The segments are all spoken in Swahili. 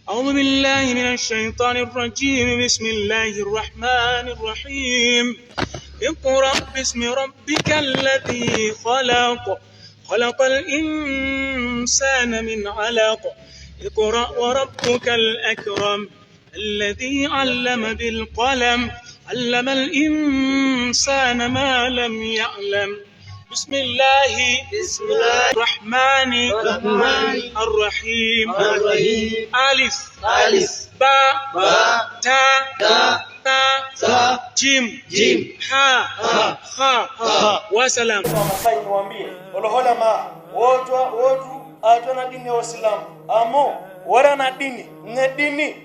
أعوذ بالله من الشيطان الرجيم. بسم الله الرحمن الرحيم. اقرأ باسم ربك الذي خلق الإنسان من علق. اقرأ وربك الأكرم الذي علم بالقلم علم الإنسان ما لم يعلم. بسم الله الرحمن الرحيم. ألف با تا جيم ها وسلام. Niwaambie ulama wotu atona dini ya Uislamu amo wara na dini ne dini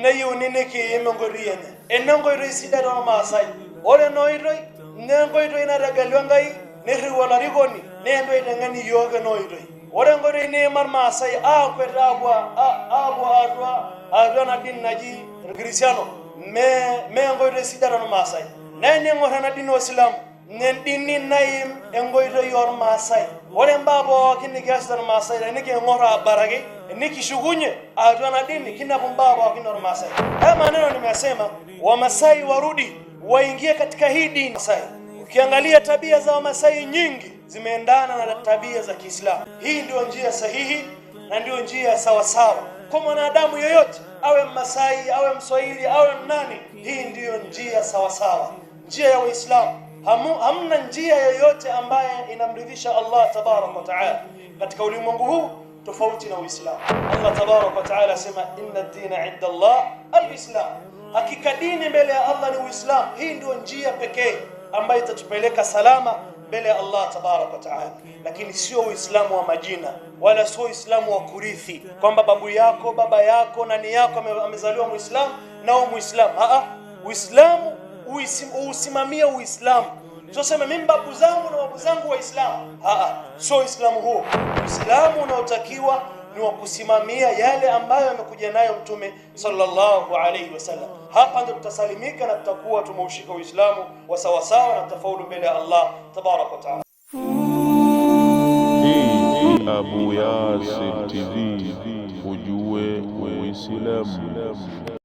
na yunene ke yemongoriye enongoro sida ro masai ore noiroi nengoiro ina ragalwangai ne riwala rigoni ne ndo idangani yoga noiroi ore ngoro ne mar masai a kweta abwa na dini naji Cristiano me ngoiro sida ro masai ne ngoro na dini Uislamu nen dini naim engoiro yor masai ore mbabo kini gasdar masai ne ke ngora barage ni kishugunye atwana dini kina mbabo kinor masai. Haya maneno nimesema wa Masai warudi waingie katika hii dini Masai. Ukiangalia tabia za Wamasai nyingi zimeendana na tabia za Kiislamu. Hii ndio njia sahihi na ndio njia sawa sawa kwa mwanadamu yoyote, awe Masai awe Mswahili awe nani. Hii ndio njia sawa sawa, njia ya Uislamu. Hamna njia yoyote ambaye inamridhisha Allah tabarak wa taala katika ulimwengu huu tofauti na Uislamu. Allah tabarak wa taala asema inna ad-dina 'inda Allah al-Islam. Hakika dini mbele ya Allah ni Uislamu. Hii ndio njia pekee ambayo itatupeleka salama mbele ya Allah tabarak wa taala, lakini sio Uislamu wa majina wala sio Uislamu wa kurithi kwamba babu yako baba yako nani yako amezaliwa Muislamu na wewe Muislamu. Uislamu usimamia Uislamu. Sio sema mimi babu zangu na babu zangu Waislamu. Sio Uislamu huo. Uislamu unaotakiwa ni wa kusimamia yale ambayo yamekuja nayo Mtume sallallahu alayhi wasallam. Hapa ndio tutasalimika na tutakuwa tumeushika Uislamu wa sawa sawa na tutafaulu mbele ya Allah tabarak wa taala. Abu Yasin TV, ujue Uislamu.